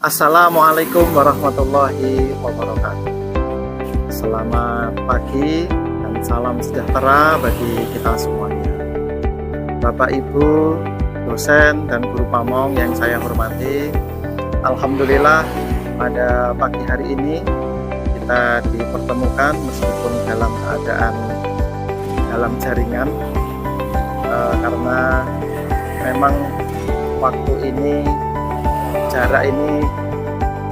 Assalamualaikum warahmatullahi wabarakatuh. Selamat pagi dan salam sejahtera bagi kita semuanya. Bapak Ibu, dosen dan guru pamong yang saya hormati, alhamdulillah pada pagi hari ini kita dipertemukan meskipun dalam keadaan dalam jaringan, karena memang waktu ini, jarak ini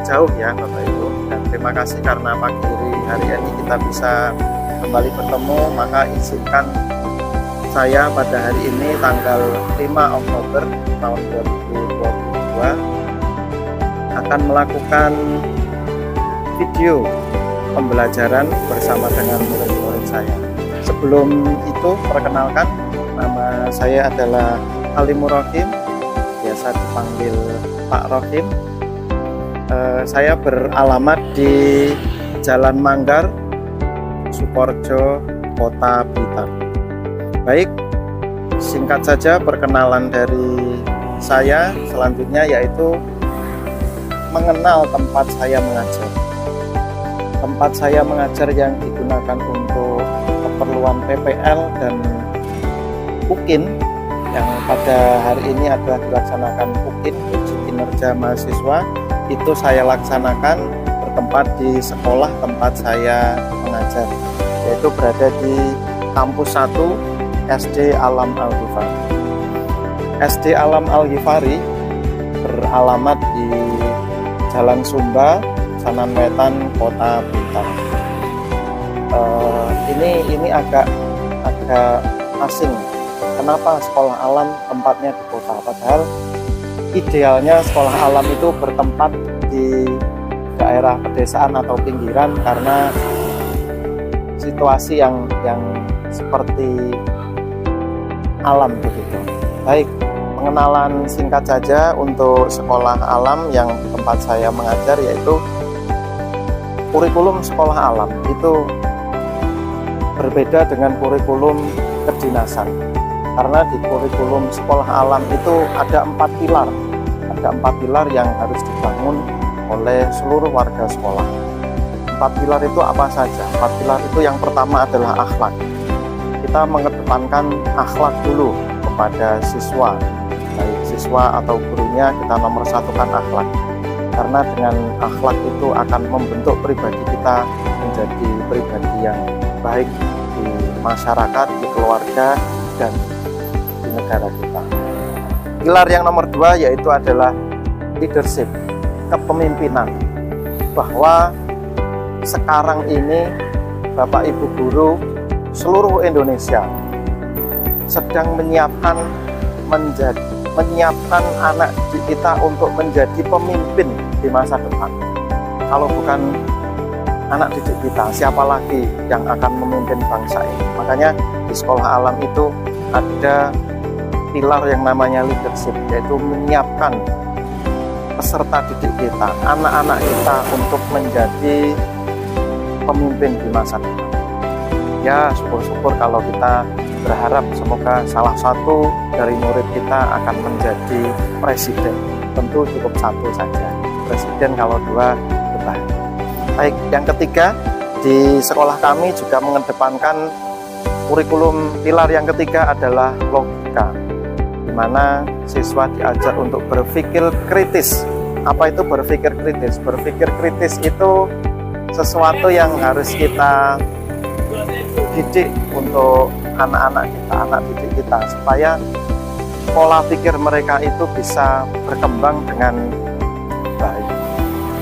jauh ya Bapak Ibu, dan terima kasih karena pagi hari ini kita bisa kembali bertemu. Maka izinkan saya pada hari ini tanggal 5 Oktober tahun 2022 akan melakukan video pembelajaran bersama dengan murid-murid saya. Sebelum itu, perkenalkan, nama saya adalah Halimur Rohim, biasa dipanggil Pak Rohim. Saya beralamat di Jalan Manggar, Sukorejo, Kota Blitar. Baik, singkat saja perkenalan dari saya. Selanjutnya yaitu mengenal tempat saya mengajar. Tempat saya mengajar yang digunakan untuk keperluan PPL dan UKIN, yang pada hari ini adalah dilaksanakan UKIN, uji kinerja mahasiswa, itu saya laksanakan bertempat di sekolah tempat saya mengajar, yaitu berada di kampus 1 SD Alam Al-Ghifari. SD Alam Al-Ghifari beralamat di Jalan Sumba, Sanan Wetan, Kota Blitar. Ini agak asing. Kenapa sekolah alam tempatnya di kota? Padahal idealnya sekolah alam itu bertempat di daerah pedesaan atau pinggiran, karena situasi yang seperti alam begitu. Baik, pengenalan singkat saja untuk sekolah alam yang tempat saya mengajar, yaitu kurikulum sekolah alam itu berbeda dengan kurikulum kedinasan. Karena di kurikulum sekolah alam itu ada 4 pilar. Ada 4 pilar yang harus dibangun oleh seluruh warga sekolah. 4 pilar itu apa saja? 4 pilar itu yang pertama adalah akhlak. Kita mengedepankan akhlak dulu kepada siswa. Baik siswa atau gurunya, kita nomor satukan akhlak. Karena dengan akhlak itu akan membentuk pribadi kita menjadi pribadi yang baik di masyarakat, di keluarga, dan di negara kita. Pilar yang nomor 2 yaitu adalah leadership, kepemimpinan. Bahwa sekarang ini Bapak Ibu guru seluruh Indonesia sedang menyiapkan anak didik kita untuk menjadi pemimpin di masa depan. Kalau bukan anak didik kita, siapa lagi yang akan memimpin bangsa ini? Makanya di sekolah alam itu ada pilar yang namanya leadership, yaitu menyiapkan peserta didik kita, anak-anak kita untuk menjadi pemimpin di masa depan. Ya, syukur-syukur kalau kita berharap semoga salah satu dari murid kita akan menjadi presiden. Tentu cukup satu saja presiden, kalau 2 lebah. Baik, yang ketiga, di sekolah kami juga mengedepankan kurikulum pilar yang ketiga adalah logika, di mana siswa diajar untuk berpikir kritis. Apa itu berpikir kritis? Berpikir kritis itu sesuatu yang harus kita didik untuk anak-anak kita, anak didik kita, supaya pola pikir mereka itu bisa berkembang dengan baik.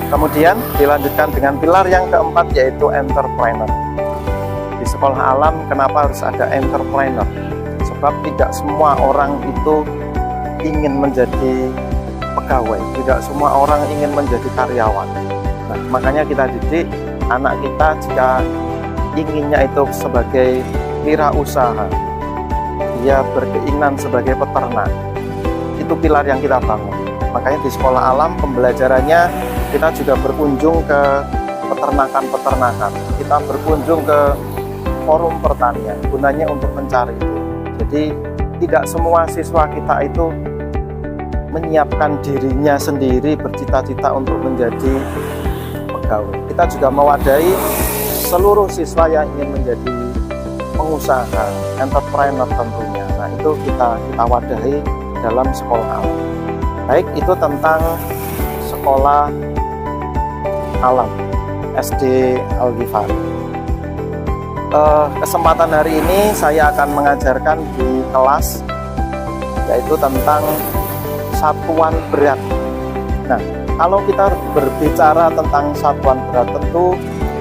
Kemudian dilanjutkan dengan pilar yang keempat, yaitu entrepreneur. Di sekolah alam kenapa harus ada entrepreneur? Sebab tidak semua orang itu ingin menjadi pegawai, tidak semua orang ingin menjadi karyawan. Nah, makanya kita didik anak kita jika inginnya itu sebagai wirausaha, dia berkeinginan sebagai peternak, itu pilar yang kita bangun. Makanya di sekolah alam pembelajarannya kita juga berkunjung ke peternakan-peternakan, kita berkunjung ke forum pertanian, gunanya untuk mencari itu. Jadi tidak semua siswa kita itu menyiapkan dirinya sendiri bercita-cita untuk menjadi pegawai. Kita juga mewadahi seluruh siswa yang ingin menjadi pengusaha, entrepreneur tentunya. Nah, itu kita wadahi dalam sekolah alam. Baik itu tentang sekolah alam SD Al-Ghifari. Kesempatan hari ini saya akan mengajarkan di kelas yaitu tentang satuan berat. Nah, kalau kita berbicara tentang satuan berat, tentu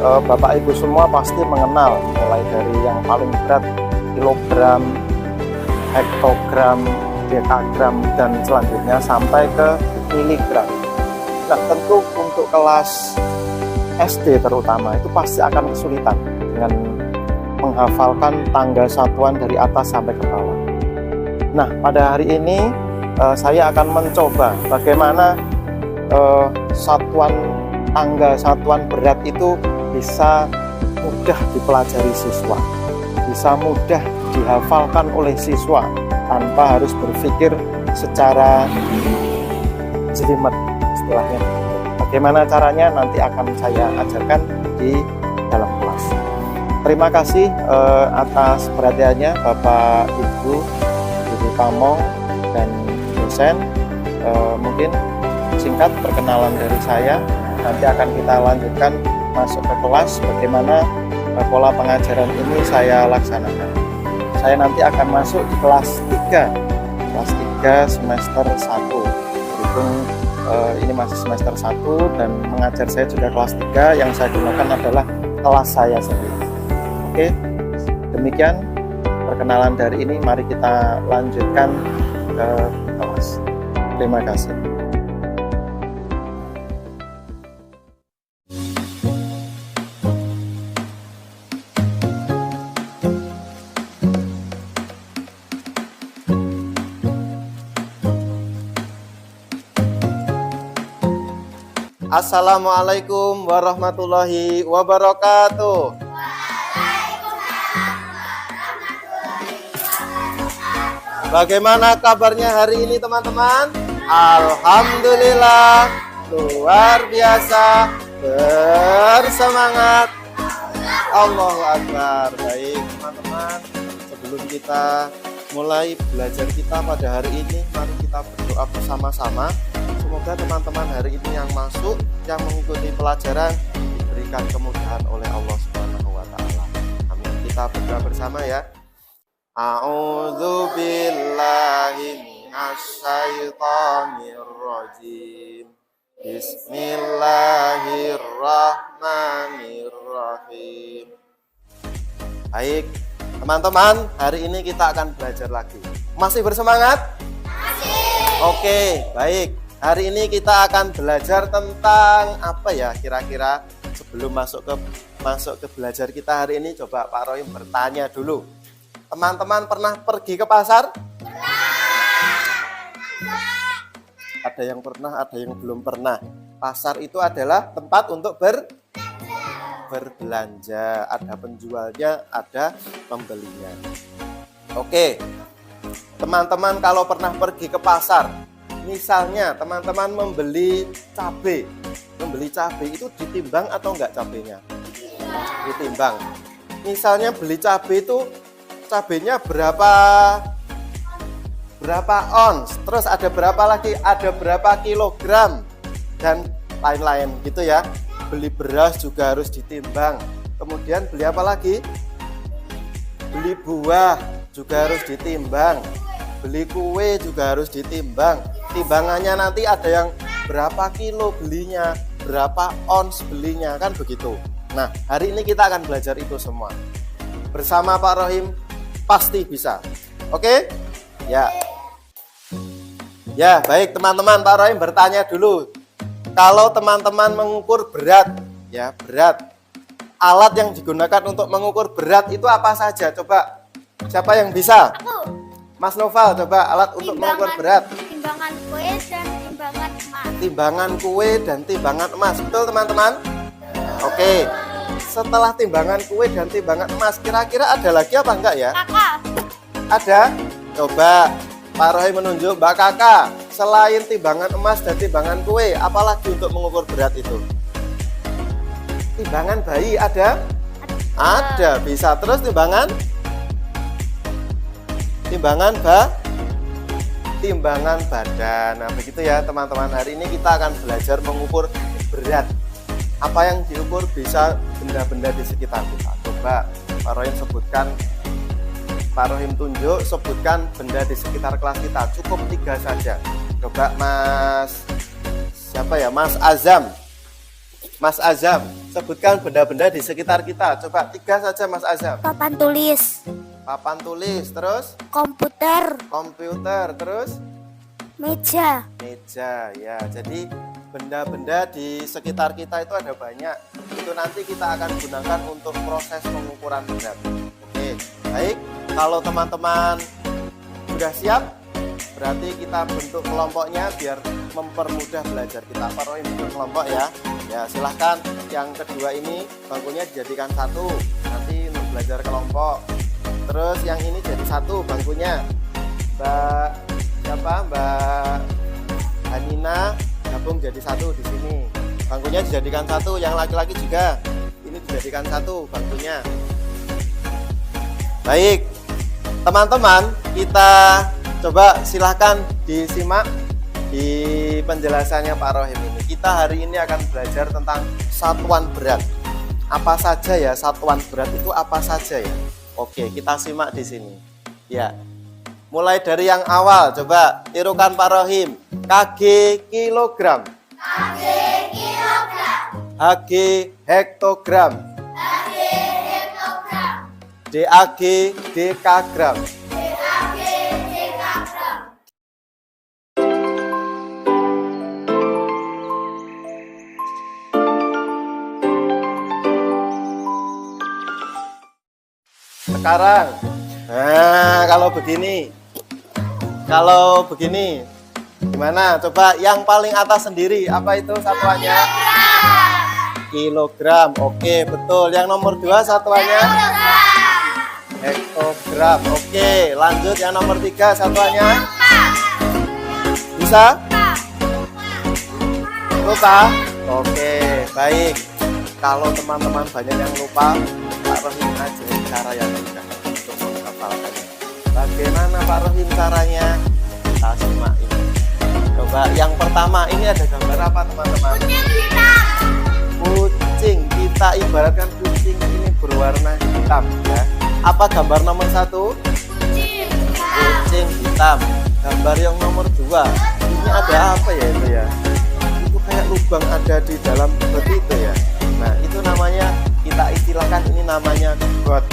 Bapak Ibu semua pasti mengenal mulai dari yang paling berat kilogram, hektogram, dekagram, dan selanjutnya sampai ke miligram. Nah, tentu untuk kelas SD terutama itu pasti akan kesulitan dengan menghafalkan tangga satuan dari atas sampai ke bawah. Nah, pada hari ini saya akan mencoba bagaimana tangga satuan berat itu bisa mudah dipelajari siswa, bisa mudah dihafalkan oleh siswa tanpa harus berpikir secara jelimet istilahnya. Bagaimana caranya nanti akan saya ajarkan di dalam kelas. Terima kasih atas perhatiannya Bapak Ibu Guru Pamong dan dosen. Mungkin singkat perkenalan dari saya, nanti akan kita lanjutkan masuk ke kelas bagaimana pola pengajaran ini saya laksanakan. Saya nanti akan masuk di kelas 3 semester 1. Berhubung ini masih semester 1 dan mengajar saya juga kelas 3, yang saya gunakan adalah kelas saya sendiri. Oke, demikian perkenalan dari ini. Mari kita lanjutkan ke kelas. Terima kasih. Assalamualaikum warahmatullahi wabarakatuh. Bagaimana kabarnya hari ini teman-teman? Alhamdulillah, luar biasa, bersemangat. Allahu Akbar. Baik teman-teman, sebelum kita mulai belajar kita pada hari ini, mari kita berdoa bersama-sama. Semoga teman-teman hari ini yang masuk, yang mengikuti pelajaran diberikan kemudahan oleh Allah Subhanahu wa taala. Amin. Kita berdoa bersama ya. A'udzu billahi minasyaitonir rajim. Bismillahirrahmanirrahim. Baik, teman-teman, hari ini kita akan belajar lagi. Masih bersemangat? Masih. Oke, baik. Hari ini kita akan belajar tentang apa ya kira-kira. Sebelum masuk ke belajar kita hari ini, coba Pak Rohim bertanya dulu. Teman-teman pernah pergi ke pasar? Ada yang pernah, ada yang belum pernah. Pasar itu adalah tempat untuk berbelanja. Ada penjualnya, ada pembelinya. Oke, teman-teman kalau pernah pergi ke pasar, misalnya teman-teman membeli cabai itu ditimbang atau enggak cabainya? Ditimbang. Misalnya beli cabai itu cabainya berapa ons, terus ada berapa lagi, ada berapa kilogram dan lain-lain gitu ya. Beli beras juga harus ditimbang. Kemudian beli apa lagi? Beli buah juga harus ditimbang. Beli kue juga harus ditimbang. Timbangannya nanti ada yang berapa kilo belinya, berapa ons belinya, kan begitu. Nah, hari ini kita akan belajar itu semua. Bersama Pak Rohim pasti bisa. Oke? Ya. Ya, baik teman-teman, Pak Rohim bertanya dulu. Kalau teman-teman mengukur berat, ya, berat. Alat yang digunakan untuk mengukur berat itu apa saja? Coba. Siapa yang bisa? Aku. Mas Noval, coba alat untuk mengukur berat. Timbangan kue dan timbangan emas. Timbangan kue dan timbangan emas. Betul teman-teman? Oke. Setelah timbangan kue dan timbangan emas, kira-kira ada lagi apa enggak ya? Kakak. Ada? Coba Pak Rohim menunjuk Mbak Kakak. Selain timbangan emas dan timbangan kue, apalagi untuk mengukur berat itu? Timbangan bayi ada? Ada, bisa. Terus timbangan? Timbangan badan. Nah, begitu ya teman-teman. Hari ini kita akan belajar mengukur berat. Apa yang diukur bisa benda-benda di sekitar kita. Coba Pak Rohim sebutkan, Pak Rohim tunjuk, sebutkan benda di sekitar kelas kita. Cukup 3 saja. Coba siapa ya? Mas Azam. Mas Azam, sebutkan benda-benda di sekitar kita. Coba 3 saja Mas Azam. Papan tulis. Papan tulis, terus? Komputer. Komputer, terus? Meja. Meja, ya. Jadi benda-benda di sekitar kita itu ada banyak. Itu nanti kita akan gunakan untuk proses pengukuran berat. Oke, baik. Kalau teman-teman sudah siap, berarti kita bentuk kelompoknya biar mempermudah belajar kita. Pak Rohim bentuk kelompok ya. Ya, silahkan. Yang kedua ini bangkunya dijadikan 1. Nanti untuk belajar kelompok. Terus yang ini jadi 1 bangkunya. Mbak Hanina gabung jadi 1 di sini. Bangkunya dijadikan 1. Yang laki-laki juga. Ini dijadikan 1 bangkunya. Baik. Teman-teman, kita coba silahkan disimak di penjelasannya Pak Rohim ini. Kita hari ini akan belajar tentang satuan berat. Apa saja ya satuan berat itu apa saja ya? Oke, kita simak di sini. Ya. Mulai dari yang awal, coba tirukan Pak Rohim. Kg kilogram. KG kilogram. Hg hektogram. HG hektogram. DAG dekagram. DAG dekagram. Sekarang, nah kalau begini, gimana? Coba yang paling atas sendiri, apa itu satuannya? Kilogram. Oke, betul. Yang nomor 2 satuannya? Hektogram. Oke, lanjut yang nomor 3 satuannya? Bisa? Lupa? Oke, baik. Kalau teman-teman banyak yang lupa, Pak Rohim ajarin cara yang mudah untuk menghafalkannya. Bagaimana Pak Rohim caranya? Kita simak ini. Coba yang pertama, ini ada gambar apa teman-teman? Kucing. Kita ibaratkan kucing ini berwarna hitam ya. Apa gambar nomor 1? Kucing hitam. Gambar yang nomor 2, ini ada apa ya itu ya? Itu kayak lubang ada di dalam bot itu ya. Nah, itu namanya, kita istilahkan ini namanya got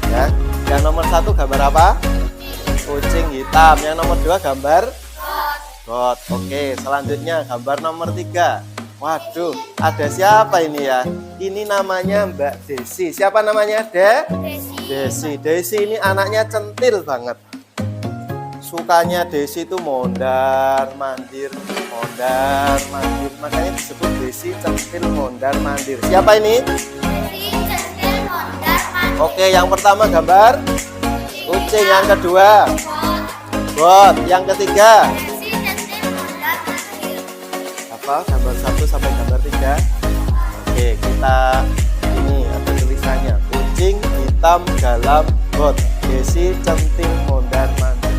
ya. Yang nomor 1 gambar apa? Kucing hitam. Yang nomor 2 gambar got. Oke, selanjutnya gambar nomor 3. Waduh, ada siapa ini ya? Ini namanya Mbak Desi. Siapa namanya? Desi. Desi ini anaknya centil banget. Sukanya Desi itu mondar mandir. Makanya disebut Desi centil mondar mandir. Siapa ini? Oke, yang pertama gambar kucing, yang kedua bot, yang ketiga apa? Gambar 1 sampai gambar 3. Oke, kita ini ada tulisannya kucing hitam dalam bot, Desi centil mondar mandir.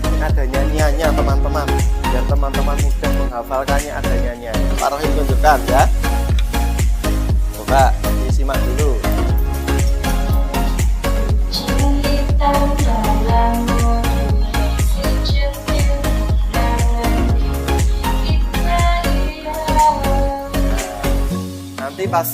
Ini ada nyanyiannya teman-teman, biar teman-teman mudah menghafalkannya. Ada nyanyiannya. Pak Rohim tunjukkan ya. Coba disimak dulu. Nanti pas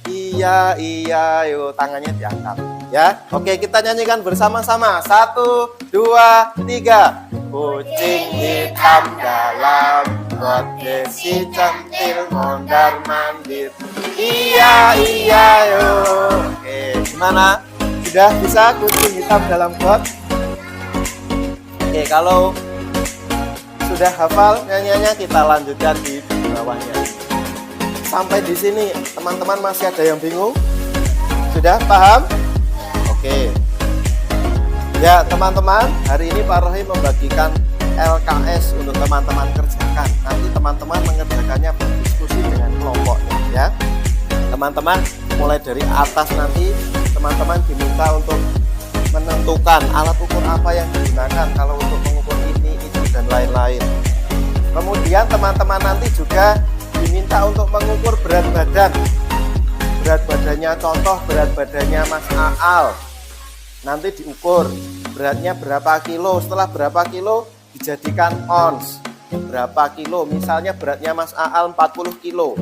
iya yuk tangannya diangkat ya. Oke, kita nyanyikan bersama-sama. 1, 2, 3. Kucing hitam dalam got, Desi centil mondar mandir. Iya yuk. Oke, gimana? Sudah bisa kucing hitam dalam got? Oke, kalau sudah hafal nyanyiannya, kita lanjutkan di bawahnya. Sampai di sini teman-teman masih ada yang bingung? Sudah paham? Oke. Ya teman-teman, hari ini Pak Rohim membagikan LKS untuk teman-teman kerjakan. Nanti teman-teman mengerjakannya berdiskusi dengan kelompoknya ya. Teman-teman mulai dari atas nanti teman-teman diminta untuk menentukan alat ukur apa yang digunakan kalau untuk mengukur ini, itu dan lain-lain. Kemudian teman-teman nanti juga diminta untuk mengukur berat badan. Berat badannya, contoh berat badannya Mas Aal. Nanti diukur beratnya berapa kilo, setelah berapa kilo dijadikan ons. Berapa kilo, misalnya beratnya Mas Aal 40 kilo,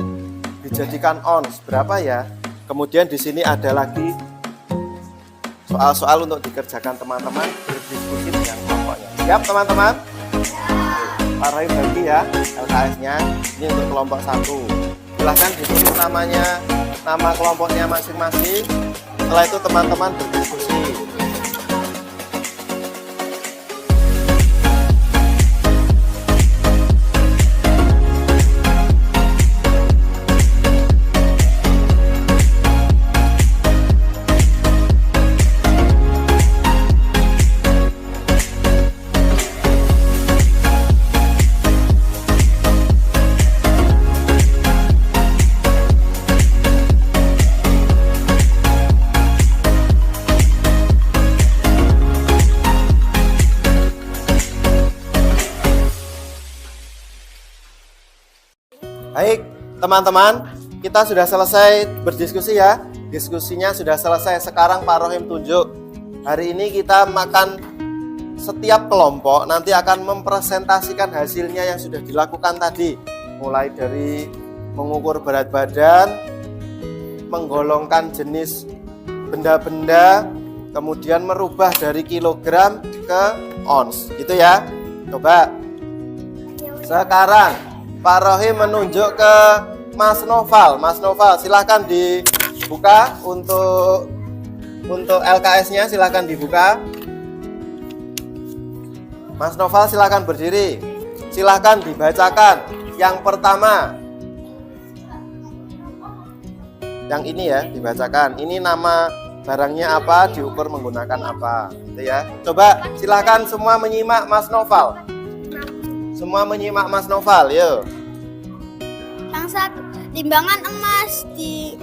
dijadikan ons, berapa ya? Kemudian di sini ada lagi soal-soal untuk dikerjakan teman-teman, berdiskusi dengan kelompoknya. Siap teman-teman? Pak Rohim bagi ya LKS-nya. Ini untuk kelompok 1. Silahkan ditulis namanya, nama kelompoknya masing-masing. Setelah itu teman-teman berdiskusi. Baik, teman-teman, kita sudah selesai berdiskusi ya. Diskusinya sudah selesai. Sekarang Pak Rohim tunjuk. Hari ini kita makan setiap kelompok nanti akan mempresentasikan hasilnya yang sudah dilakukan tadi. Mulai dari mengukur berat badan, menggolongkan jenis benda-benda, kemudian merubah dari kilogram ke ons. Gitu ya. Coba. Sekarang Pak Rohim menunjuk ke Mas Noval. Mas Noval, silahkan dibuka untuk LKS-nya, silahkan dibuka. Mas Noval, silahkan berdiri. Silahkan dibacakan. Yang pertama, yang ini ya, dibacakan. Ini nama barangnya apa, diukur menggunakan apa, gitu ya. Coba silahkan semua menyimak Mas Noval. Semua menyimak Mas Noval, yuk. Yang 1, timbangan emas di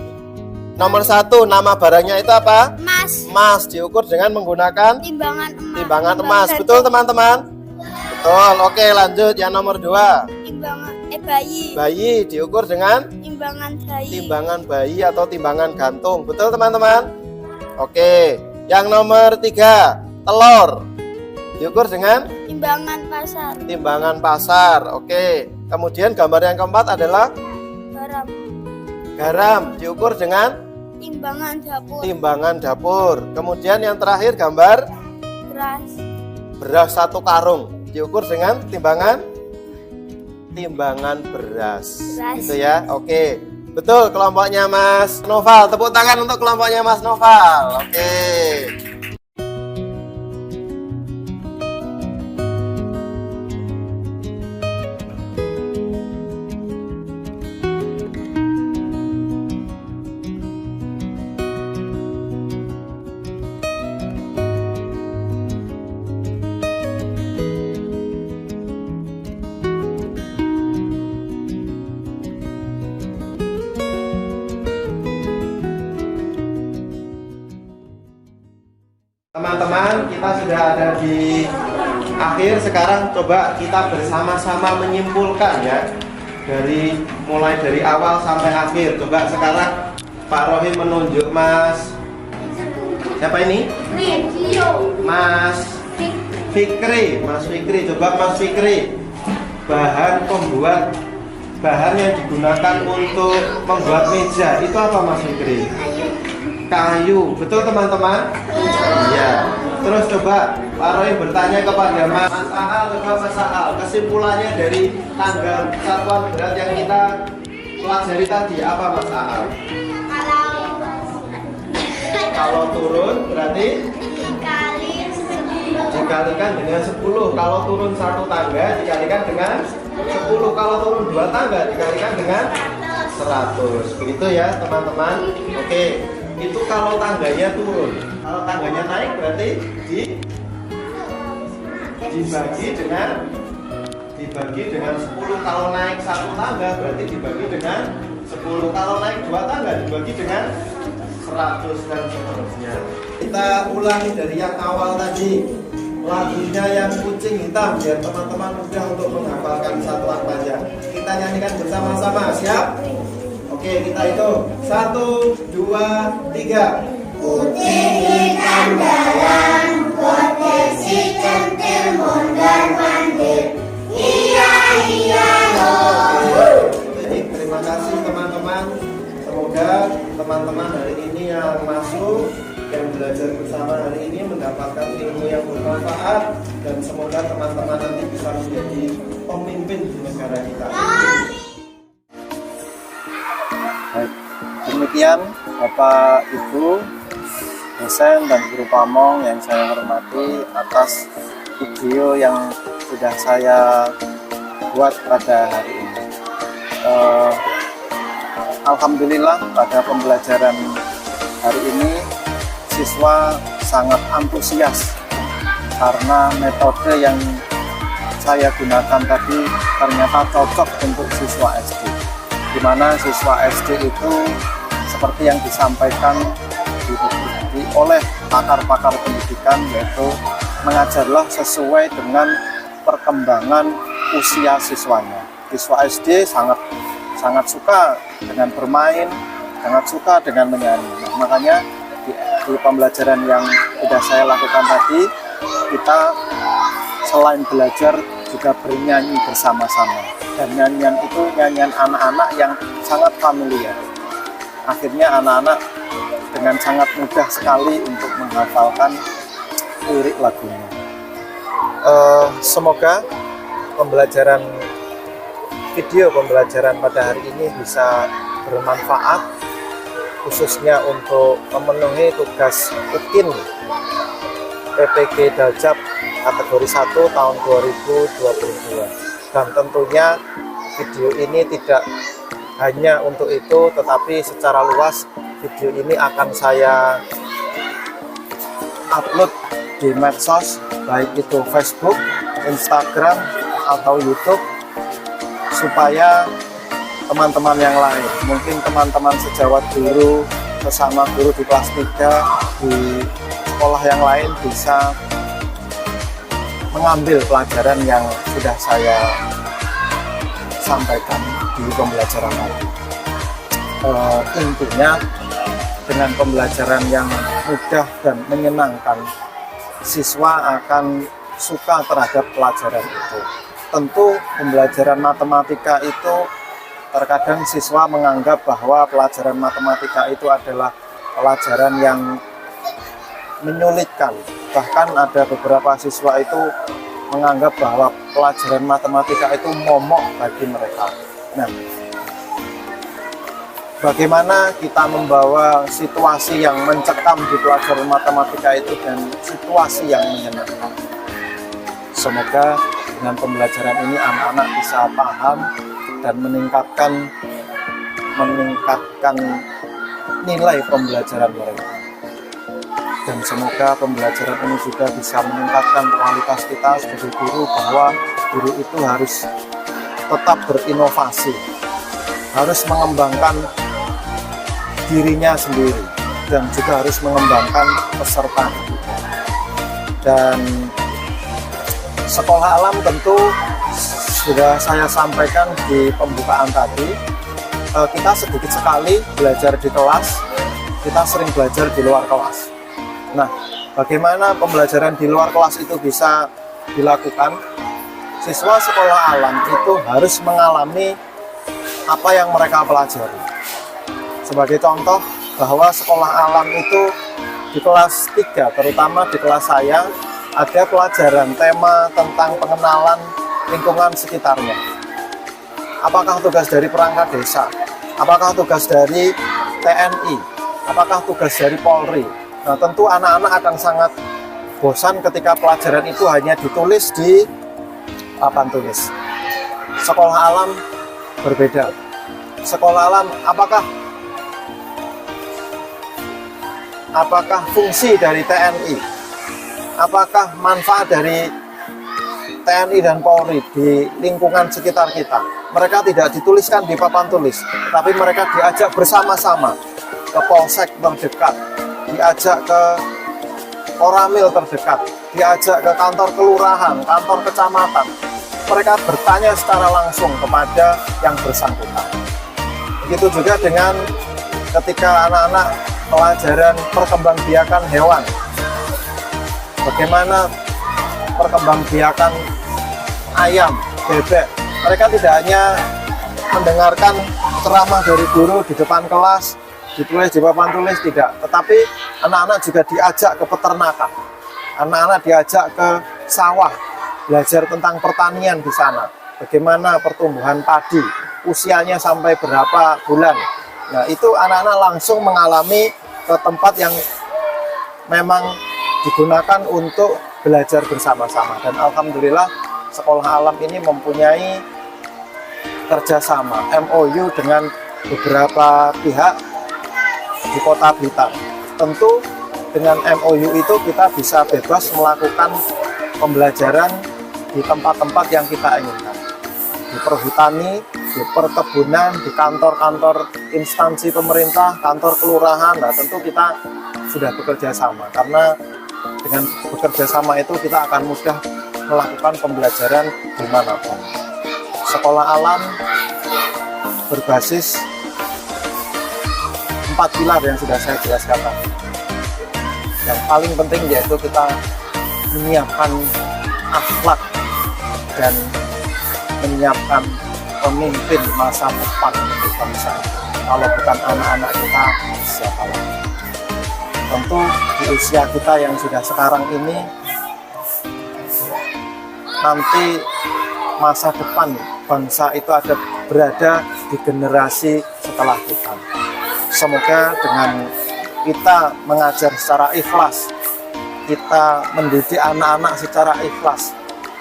Nomor 1, nama barangnya itu apa? emas. Emas, diukur dengan menggunakan Timbangan emas. timbangan emas. Betul teman-teman? Betul, oke lanjut. Yang nomor 2, Timbangan bayi. bayi, diukur dengan Timbangan bayi. timbangan bayi atau timbangan gantung. Betul teman-teman? Oke. Yang nomor 3, telur, diukur dengan Timbangan pasar. timbangan pasar. Oke. Kemudian gambar yang keempat adalah Garam. garam, diukur dengan Timbangan dapur. timbangan dapur. Kemudian yang terakhir gambar Beras. beras 1 karung, diukur dengan timbangan beras. Beras. Gitu ya. Oke. Betul kelompoknya Mas Noval. Tepuk tangan untuk kelompoknya Mas Noval. Oke. Teman-teman, kita sudah ada di akhir. Sekarang coba kita bersama-sama menyimpulkan ya, mulai dari awal sampai akhir. Coba sekarang Pak Rohim menunjuk Mas, siapa ini? Mas Fikri. Mas Fikri, coba Mas Fikri, bahan yang digunakan untuk membuat meja itu apa Mas Fikri? Kayu. Betul teman-teman? Iya. Terus coba Pak Roy bertanya kepada Mas Aal. Coba Mas Aal, kesimpulannya dari tanggal satuan berat yang kita pelajari tadi apa Mas Aal? Kalau turun berarti dikalikan dengan 10. Kalau turun 1 tangga dikalikan dengan 10. Kalau turun 2 tangga dikalikan dengan 100. Begitu ya teman-teman. Oke. Itu kalau tangganya turun. Kalau tangganya naik berarti dibagi dengan dibagi dengan 10. Kalau naik 1 tangga berarti dibagi dengan 10. Kalau naik 2 tangga dibagi dengan 100 dan seterusnya. Kita ulangi dari yang awal tadi. Lagunya yang kucing hitam biar teman-teman mudah untuk menghafalkan satuan panjang. Kita nyanyikan bersama-sama. Siap? Oke, kita hitung. 1, 2, 3. Kucing hitam dalam kotak si centil mondar-mandir. Iya iya loh. Jadi terima kasih teman-teman. Semoga teman-teman hari ini yang masuk, yang belajar bersama hari ini mendapatkan ilmu yang bermanfaat, dan semoga teman-teman nanti bisa menjadi pemimpin di negara kita. Baik, demikian Bapak Ibu dosen dan guru pamong yang saya hormati atas video yang sudah saya buat pada hari ini. Alhamdulillah pada pembelajaran hari ini siswa sangat antusias karena metode yang saya gunakan tadi ternyata cocok untuk siswa SD, di mana siswa SD itu seperti yang disampaikan oleh pakar-pakar pendidikan, yaitu mengajarlah sesuai dengan perkembangan usia siswanya. Siswa SD sangat suka dengan bermain, sangat suka dengan menyanyi. Nah, makanya di pembelajaran yang sudah saya lakukan tadi, kita selain belajar juga bernyanyi bersama-sama, dan nyanyian itu nyanyian anak-anak yang sangat familiar. Akhirnya anak-anak dengan sangat mudah sekali untuk menghafalkan lirik lagunya. Semoga video pembelajaran pada hari ini bisa bermanfaat, khususnya untuk memenuhi tugas UKIN PPG Daljab kategori 1 tahun 2022. Dan tentunya video ini tidak hanya untuk itu, tetapi secara luas video ini akan saya upload di medsos, baik itu Facebook, Instagram, atau YouTube, supaya teman-teman yang lain, mungkin teman-teman sejawat guru, sesama guru di kelas 3 di sekolah yang lain bisa mengambil pelajaran yang sudah saya sampaikan di pembelajaran tadi. Intinya dengan pembelajaran yang mudah dan menyenangkan, siswa akan suka terhadap pelajaran itu. Tentu pembelajaran matematika itu terkadang siswa menganggap bahwa pelajaran matematika itu adalah pelajaran yang menyulitkan. Bahkan ada beberapa siswa itu menganggap bahwa pelajaran matematika itu momok bagi mereka. Nah, bagaimana kita membawa situasi yang mencekam di pelajaran matematika itu dan situasi yang menyenangkan. Semoga dengan pembelajaran ini anak-anak bisa paham dan meningkatkan nilai pembelajaran mereka. Dan semoga pembelajaran ini juga bisa meningkatkan kualitas kita sebagai guru, bahwa guru itu harus tetap berinovasi, harus mengembangkan dirinya sendiri, dan juga harus mengembangkan peserta didik. Dan sekolah alam tentu sudah saya sampaikan di pembukaan tadi, kita sedikit sekali belajar di kelas, kita sering belajar di luar kelas. Nah, bagaimana pembelajaran di luar kelas itu bisa dilakukan? Siswa sekolah alam itu harus mengalami apa yang mereka pelajari. Sebagai contoh, bahwa sekolah alam itu di kelas 3, terutama di kelas saya, ada pelajaran tema tentang pengenalan lingkungan sekitarnya. Apakah tugas dari perangkat desa? Apakah tugas dari TNI? Apakah tugas dari Polri? Nah, tentu anak-anak akan sangat bosan ketika pelajaran itu hanya ditulis di papan tulis. Sekolah alam berbeda. Sekolah alam, apakah fungsi dari TNI? Apakah manfaat dari TNI dan Polri di lingkungan sekitar kita. Mereka tidak dituliskan di papan tulis, tapi mereka diajak bersama-sama ke polsek terdekat, diajak ke Koramil terdekat, diajak ke kantor kelurahan, kantor kecamatan. Mereka bertanya secara langsung kepada yang bersangkutan. Begitu juga dengan ketika anak-anak pelajaran perkembangbiakan hewan. Bagaimana perkembangbiakan ayam, bebek. Mereka tidak hanya mendengarkan ceramah dari guru di depan kelas, ditulis di papan tulis, tidak. Tetapi anak-anak juga diajak ke peternakan. Anak-anak diajak ke sawah, belajar tentang pertanian di sana. Bagaimana pertumbuhan padi, usianya sampai berapa bulan. Nah, itu anak-anak langsung mengalami ke tempat yang memang digunakan untuk belajar bersama-sama. Dan alhamdulillah Sekolah Alam ini mempunyai kerjasama MOU dengan beberapa pihak di Kota Blitar. Tentu dengan MOU itu kita bisa bebas melakukan pembelajaran di tempat-tempat yang kita inginkan, di perhutani, di perkebunan, di kantor-kantor instansi pemerintah, kantor kelurahan. Nah, tentu kita sudah bekerja sama, karena dengan bekerja sama itu kita akan mudah melakukan pembelajaran dimanapun. Sekolah Alam berbasis 4 pilar yang sudah saya jelaskan tadi. Yang paling penting yaitu kita menyiapkan akhlak dan menyiapkan pemimpin masa depan untuk bangsa. Kalau bukan anak-anak kita, siapa lagi? Tentu di usia kita yang sudah sekarang ini, nanti masa depan bangsa itu ada berada di generasi setelah kita. Semoga dengan kita mengajar secara ikhlas, kita mendidik anak-anak secara ikhlas,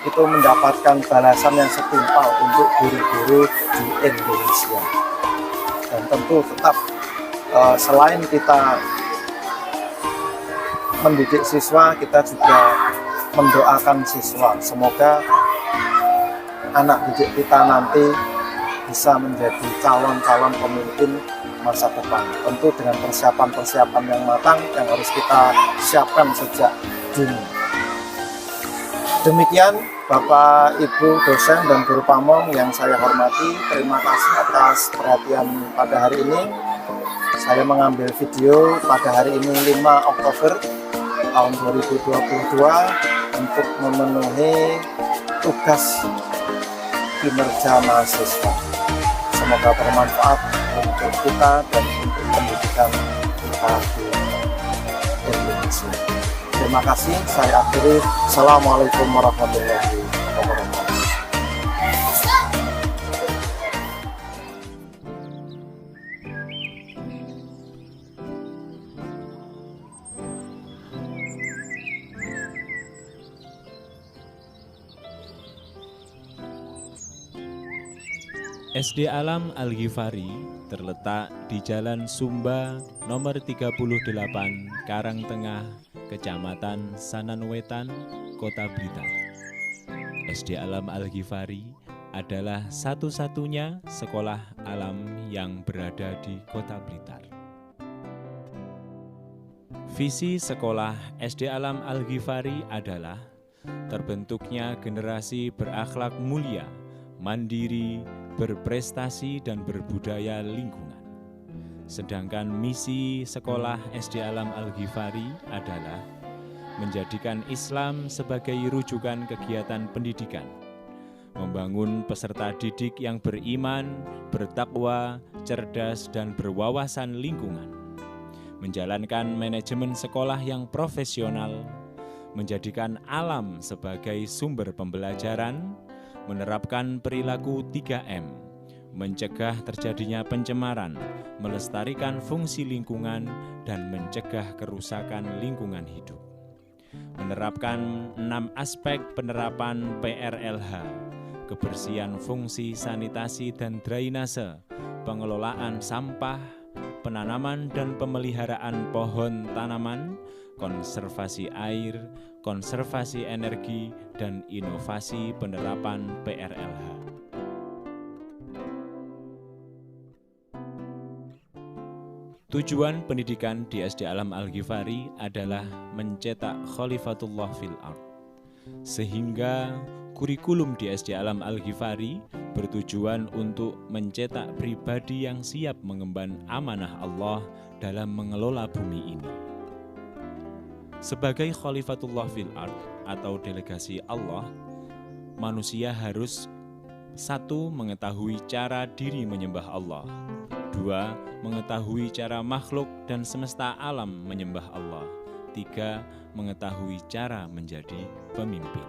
itu mendapatkan balasan yang setimpal untuk guru-guru di Indonesia. Dan tentu tetap selain kita mendidik siswa, kita juga mendoakan siswa. Semoga anak didik kita nanti bisa menjadi calon-calon pemimpin masa depan. Tentu dengan persiapan-persiapan yang matang yang harus kita siapkan sejak dini. Demikian Bapak, Ibu, dosen, dan guru pamong yang saya hormati. Terima kasih atas perhatian pada hari ini. Saya mengambil video pada hari ini 5 Oktober tahun 2022 untuk memenuhi tugas kinerja mahasiswa. Semoga bermanfaat untuk kita dan untuk pendidikan kita di Indonesia. Terima kasih, saya akhiri. Assalamualaikum warahmatullahi wabarakatuh. SD Alam Al-Ghifari terletak di Jalan Sumba nomor 38 Karangtengah, Kecamatan Sananwetan, Kota Blitar. SD Alam Al-Ghifari adalah satu-satunya sekolah alam yang berada di Kota Blitar. Visi sekolah SD Alam Al-Ghifari adalah terbentuknya generasi berakhlak mulia, mandiri, berprestasi, dan berbudaya lingkungan. Sedangkan misi sekolah SD Alam Al-Ghifari adalah menjadikan Islam sebagai rujukan kegiatan pendidikan, membangun peserta didik yang beriman, bertakwa, cerdas, dan berwawasan lingkungan, menjalankan manajemen sekolah yang profesional, menjadikan alam sebagai sumber pembelajaran, menerapkan perilaku 3M, mencegah terjadinya pencemaran, melestarikan fungsi lingkungan, dan mencegah kerusakan lingkungan hidup. Menerapkan 6 aspek penerapan PRLH, kebersihan fungsi sanitasi dan drainase, pengelolaan sampah, penanaman dan pemeliharaan pohon tanaman, konservasi air, konservasi energi, dan inovasi penerapan PRLH. Tujuan pendidikan di SD Alam Al-Ghifari adalah mencetak Khalifatullah fil Ard, sehingga kurikulum di SD Alam Al-Ghifari bertujuan untuk mencetak pribadi yang siap mengemban amanah Allah dalam mengelola bumi ini. Sebagai Khalifatullah fil Ard atau delegasi Allah, manusia harus 1. Mengetahui cara diri menyembah Allah, 2. Mengetahui cara makhluk dan semesta alam menyembah Allah, 3. Mengetahui cara menjadi pemimpin.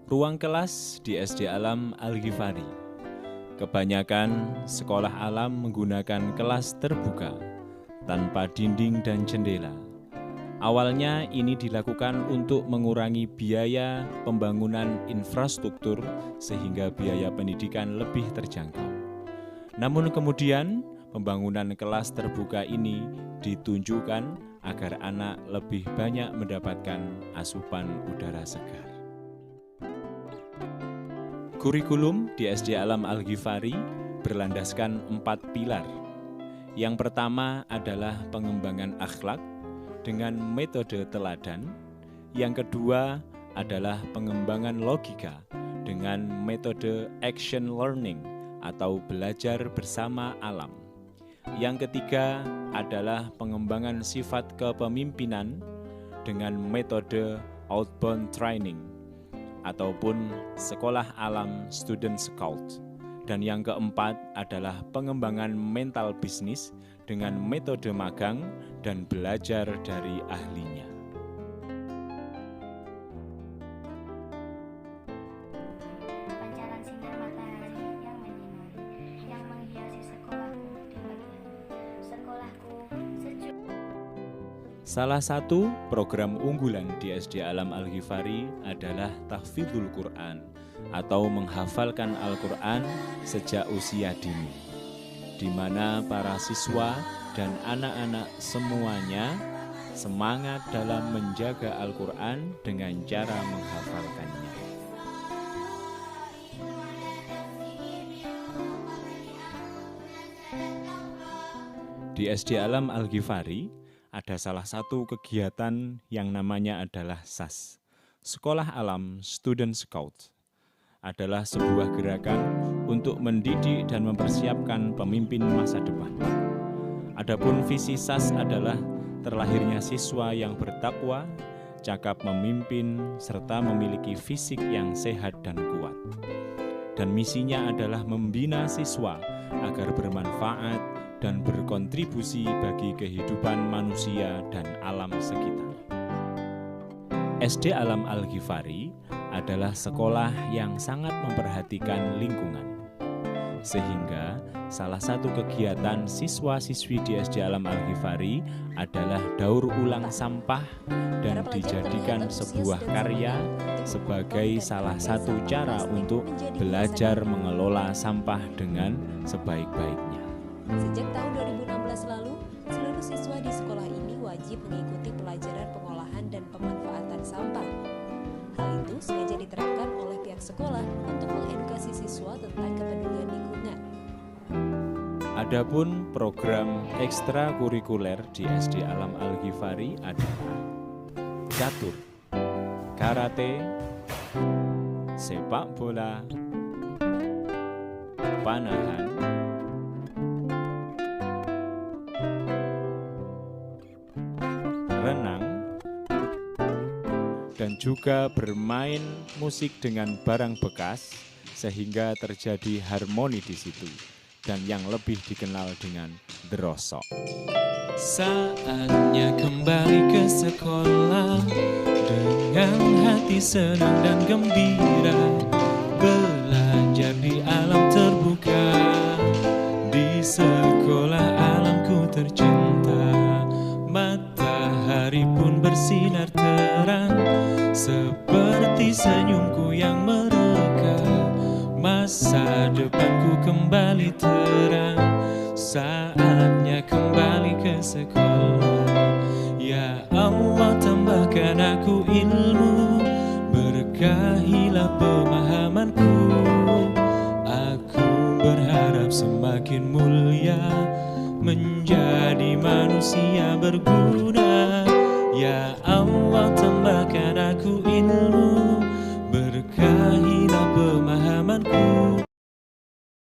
Ruang kelas di SD Alam Al-Ghifari. Kebanyakan sekolah alam menggunakan kelas terbuka, tanpa dinding dan jendela. Awalnya ini dilakukan untuk mengurangi biaya pembangunan infrastruktur sehingga biaya pendidikan lebih terjangkau. Namun kemudian pembangunan kelas terbuka ini ditunjukkan agar anak lebih banyak mendapatkan asupan udara segar. Kurikulum di SD Alam Al-Ghifari berlandaskan 4 pilar. Yang pertama adalah pengembangan akhlak dengan metode teladan. Yang kedua adalah pengembangan logika dengan metode action learning atau belajar bersama alam. Yang ketiga adalah pengembangan sifat kepemimpinan dengan metode outbound training ataupun sekolah alam student scout. Dan yang keempat adalah pengembangan mental bisnis dengan metode magang dan belajar dari ahlinya. Pancaran sinar matahari yang menyinari, yang menghiasi sekolahku di pagi hari. Sekolahku sejuk. Salah satu program unggulan di SD Alam Al-Ghifari adalah tahfidzul Quran atau menghafalkan Al-Quran sejak usia dini, di mana para siswa dan anak-anak semuanya semangat dalam menjaga Al-Quran dengan cara menghafalkannya. Di SD Alam Al-Ghifari ada salah satu kegiatan yang namanya adalah SAS, Sekolah Alam Student Scout. Adalah sebuah gerakan untuk mendidik dan mempersiapkan pemimpin masa depan. Adapun visi SAS adalah terlahirnya siswa yang bertakwa, cakap memimpin, serta memiliki fisik yang sehat dan kuat. Dan misinya adalah membina siswa agar bermanfaat dan berkontribusi bagi kehidupan manusia dan alam sekitar. SD Alam Al-Ghifari adalah sekolah yang sangat memperhatikan lingkungan. Sehingga salah satu kegiatan siswa-siswi di SD Alam Al-Ghifari adalah daur ulang sampah dan dijadikan sebuah karya sebagai salah satu cara untuk belajar mengelola sampah dengan sebaik-baiknya. Sejak tahun 2016 lalu, seluruh siswa di sekolah ini wajib mengikuti pelajaran pengolahan dan pemanfaatan sampah. Hal itu sengaja diterapkan oleh pihak sekolah untuk mengedukasi siswa tentang kepedulian lingkungan. Adapun program ekstrakurikuler di SD Alam Al-Ghifari adalah catur, karate, sepak bola, panahan, renang, dan juga bermain musik dengan barang bekas sehingga terjadi harmoni di situ dan yang lebih dikenal dengan drosok. Saatnya kembali ke sekolah dengan hati senang dan gembira, belajar di alam terbuka, di sekolah alamku tercinta. Matahari pun bersinar terang seperti senyumku yang mereka. Masa depanku kembali terang saatnya kembali ke sekolah. Ya Allah, tambahkan aku ilmu, berkahilah pemahamanku. Aku berharap semakin mulia, menjadi manusia berguna.